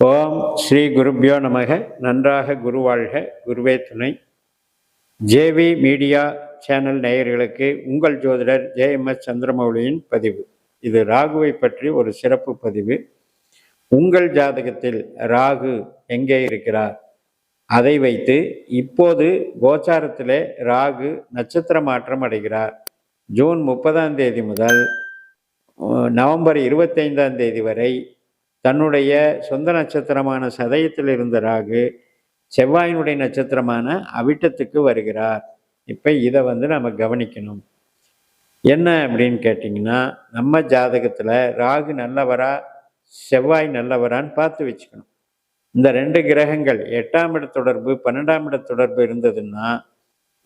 ஓம் ஸ்ரீ குருப்யோ நமக. நன்றாக குருவாழ்க, குருவே துணை. ஜேவி மீடியா சேனல் நேயர்களுக்கு உங்கள் ஜோதிடர் JMS சந்திரமௌலியின் பதிவு. இது ராகுவை பற்றி ஒரு சிறப்பு பதிவு. உங்கள் ஜாதகத்தில் ராகு எங்கே இருக்கிறார், அதை வைத்து இப்போது கோச்சாரத்திலே ராகு நட்சத்திர மாற்றம் அடைகிறார். ஜூன் 30 முதல் நவம்பர் 25 வரை தன்னுடைய சொந்த நட்சத்திரமான சதயத்தில் இருந்த ராகு செவ்வாயினுடைய நட்சத்திரமான அவிட்டத்துக்கு வருகிறார். இப்போ இதை நம்ம கவனிக்கணும். என்ன அப்படின்னு கேட்டிங்கன்னா, நம்ம ஜாதகத்தில் ராகு நல்லவரா செவ்வாய் நல்லவரான்னு பார்த்து வச்சுக்கணும். இந்த ரெண்டு கிரகங்கள் 8ஆம் இட தொடர்பு 12ஆம் இட தொடர்பு இருந்ததுன்னா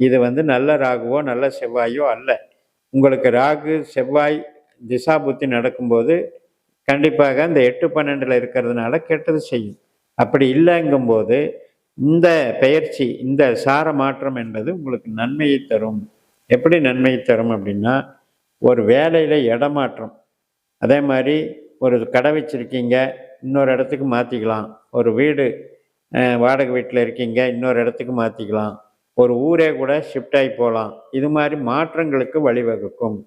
இது நல்ல ராகுவோ நல்ல செவ்வாயோ அல்ல. உங்களுக்கு ராகு செவ்வாய் திசா புத்தி நடக்கும்போது கண்டிப்பாக இந்த 8-12 இருக்கிறதுனால கெட்டது செய்யும். அப்படி இல்லைங்கும்போது இந்த பெயர்ச்சி, இந்த சார மாற்றம் என்பது உங்களுக்கு நன்மையை தரும். எப்படி நன்மையை தரும் அப்படின்னா, ஒரு வேலையில் இடமாற்றம், அதே மாதிரி ஒரு கடை வச்சுருக்கீங்க, இன்னொரு இடத்துக்கு மாற்றிக்கலாம். ஒரு வீடு வாடகை வீட்டில் இருக்கீங்க, இன்னொரு இடத்துக்கு மாற்றிக்கலாம். ஒரு ஊரே கூட ஷிஃப்ட் ஆகி போகலாம். இது மாதிரி மாற்றங்களுக்கு வழிவகுக்கும்.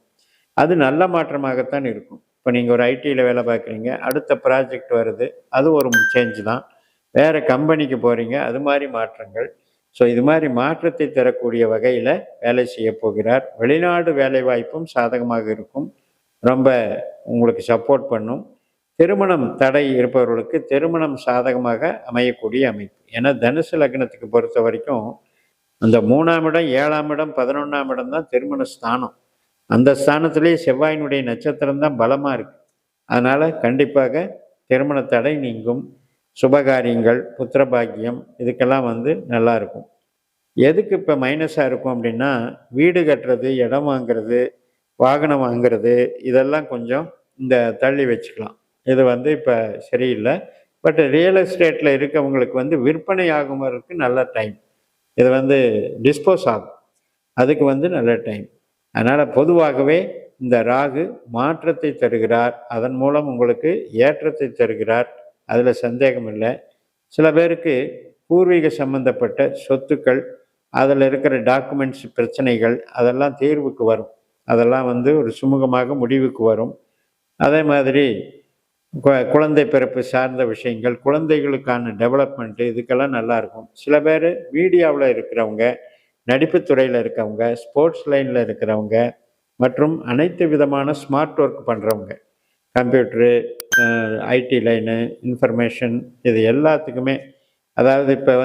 அது நல்ல மாற்றமாகத்தான் இருக்கும். இப்போ நீங்கள் ஒரு ஐடியில் வேலை பார்க்குறீங்க, அடுத்த ப்ராஜெக்ட் வருது, அது ஒரு சேஞ்ச் தான். வேறு கம்பெனிக்கு போகிறீங்க, அது மாதிரி மாற்றங்கள். ஸோ இது மாதிரி மாற்றத்தை தரக்கூடிய வகையில் வேலை செய்ய போகிறார். வெளிநாடு வேலை வாய்ப்பும் சாதகமாக இருக்கும், ரொம்ப உங்களுக்கு சப்போர்ட் பண்ணும். திருமணம் தடை இருப்பவர்களுக்கு திருமணம் சாதகமாக அமையக்கூடிய அமைப்பு. ஏன்னா தனுசு லக்னத்துக்கு பொறுத்த வரைக்கும் அந்த 3ஆம் இடம் 7ஆம் இடம் 11ஆம் இடம் தான் திருமண ஸ்தானம். அந்த ஸ்தானத்திலே செவ்வாயினுடைய நட்சத்திரம் தான் பலமாக இருக்குது. அதனால் கண்டிப்பாக திருமண தடை நீங்கும். சுபகாரியங்கள், புத்திரபாக்கியம், இதுக்கெல்லாம் நல்லா இருக்கும். எதுக்கு இப்போ மைனஸாக இருக்கும் அப்படின்னா, வீடு கட்டுறது, இடம் வாங்கிறது, வாகனம் வாங்கிறது, இதெல்லாம் கொஞ்சம் இந்த தள்ளி வச்சுக்கலாம். இது இப்போ சரியில்லை. பட் ரியல் எஸ்டேட்டில் இருக்கவங்களுக்கு விற்பனை ஆகுவதற்கு நல்ல டைம். இது டிஸ்போஸ் ஆகும், அதுக்கு நல்ல டைம். அதனால் பொதுவாகவே இந்த ராகு மாற்றத்தை தருகிறார். அதன் மூலம் உங்களுக்கு ஏற்றத்தை தருகிறார், அதில் சந்தேகம் இல்லை. சில பேருக்கு பூர்வீக சம்பந்தப்பட்ட சொத்துக்கள், அதில் இருக்கிற டாக்குமெண்ட்ஸ் பிரச்சனைகள், அதெல்லாம் தீர்வுக்கு வரும். அதெல்லாம் ஒரு சுமூகமாக முடிவுக்கு வரும். அதே மாதிரி குழந்தை பிறப்பு சார்ந்த விஷயங்கள், குழந்தைகளுக்கான டெவலப்மெண்ட்டு, இதுக்கெல்லாம் நல்லாயிருக்கும். சில பேர் மீடியாவில் இருக்கிறவங்க, நடிப்புத்துறையில் இருக்கிறவங்க, ஸ்போர்ட்ஸ் லைனில் இருக்கிறவங்க, மற்றும் அனைத்து விதமான ஸ்மார்ட் ஒர்க் பண்ணுறவங்க, கம்ப்யூட்ரு, ஐடி லைனு, இன்ஃபர்மேஷன், இது எல்லாத்துக்குமே, அதாவது இப்போ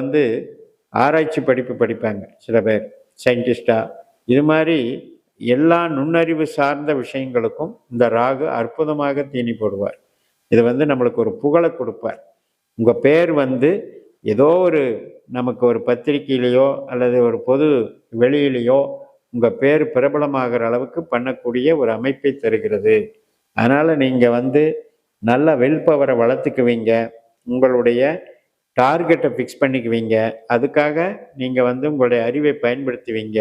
ஆராய்ச்சி படிப்பு படிப்பாங்க சில பேர், சயின்டிஸ்டாக, இது மாதிரி எல்லா நுண்ணறிவு சார்ந்த விஷயங்களுக்கும் இந்த ராகு அற்புதமாக தீனி போடுவார். இது நம்மளுக்கு ஒரு புகழை கொடுப்பார். உங்கள் பேர் ஏதோ ஒரு நமக்கு ஒரு பத்திரிகையிலையோ அல்லது ஒரு பொது வெளியிலையோ உங்கள் பேர் பிரபலமாகிற அளவுக்கு பண்ணக்கூடிய ஒரு அமைப்பை தருகிறது. அதனால் நீங்கள் நல்ல வெல் பவரை வளர்த்துக்குவீங்க, உங்களுடைய டார்கெட்டை ஃபிக்ஸ் பண்ணிக்குவீங்க. அதுக்காக நீங்கள் உங்களுடைய அறிவை பயன்படுத்துவீங்க.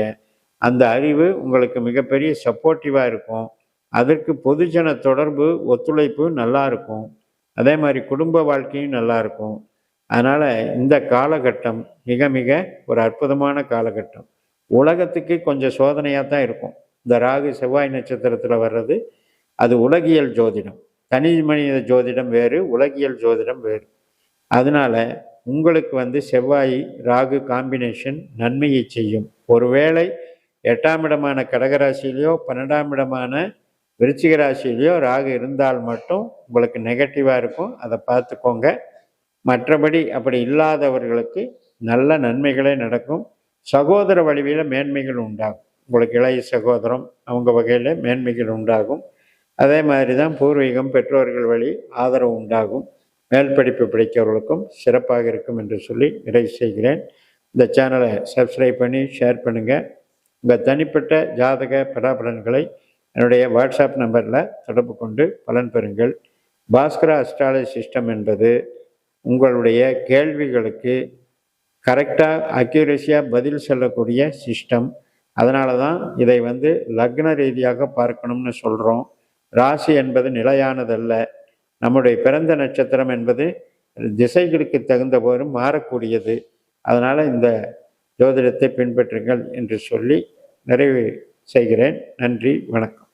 அந்த அறிவு உங்களுக்கு மிகப்பெரிய சப்போர்ட்டிவாக இருக்கும். அதற்கு பொதுஜன தொடர்பு, ஒத்துழைப்பு நல்லா இருக்கும். அதே மாதிரி குடும்ப வாழ்க்கையும் நல்லா இருக்கும். அதனால் இந்த காலகட்டம் மிக மிக ஒரு அற்புதமான காலகட்டம். உலகத்துக்கு கொஞ்சம் சோதனையாக தான் இருக்கும். இந்த ராகு செவ்வாய் நட்சத்திரத்தில் வர்றது அது உலகியல் ஜோதிடம். தனி மனித ஜோதிடம் வேறு, உலகியல் ஜோதிடம் வேறு. அதனால் உங்களுக்கு செவ்வாய் ராகு காம்பினேஷன் நன்மையை செய்யும். ஒருவேளை 8ஆம் இடமான கடகராசியிலையோ 12ஆம் இடமான விருச்சிக ராசியிலையோ ராகு இருந்தால் மட்டும் உங்களுக்கு நெகட்டிவாக இருக்கும், அதை பார்த்துக்கோங்க. மற்றபடி அப்படி இல்லாதவர்களுக்கு நல்ல நன்மைகளே நடக்கும். சகோதர வழிவில் மேன்மைகள் உண்டாகும். உங்களுக்கு இளைய சகோதரம், அவங்க வகையில் மேன்மைகள் உண்டாகும். அதே மாதிரி தான் பூர்வீகம், பெற்றோர்கள் வழி ஆதரவு உண்டாகும். மேல் படிப்பு படிக்கிறவர்களுக்கும் சிறப்பாக இருக்கும் என்று சொல்லி நிறைவு செய்கிறேன். இந்த சேனலை சப்ஸ்கிரைப் பண்ணி ஷேர் பண்ணுங்கள். உங்கள் தனிப்பட்ட ஜாதக பலாபலன்களை என்னுடைய வாட்ஸ்அப் நம்பரில் தொடர்பு கொண்டு பலன் பெறுங்கள். பாஸ்கரா அஸ்ட்ராலஜி சிஸ்டம் என்பது உங்களுடைய கேள்விகளுக்கு கரெக்டாக அக்யூரேசியாக பதில் சொல்லக்கூடிய சிஸ்டம். அதனால தான் இதை லக்ன ரீதியாக பார்க்கணும்னு சொல்கிறோம். ராசி என்பது நிலையானதல்ல. நம்முடைய பிறந்த நட்சத்திரம் என்பது திசைகளுக்கு தகுந்தபோதும் மாறக்கூடியது. அதனால் இந்த ஜோதிடத்தை பின்பற்றுங்கள் என்று சொல்லி நிறைவு செய்கிறேன். நன்றி, வணக்கம்.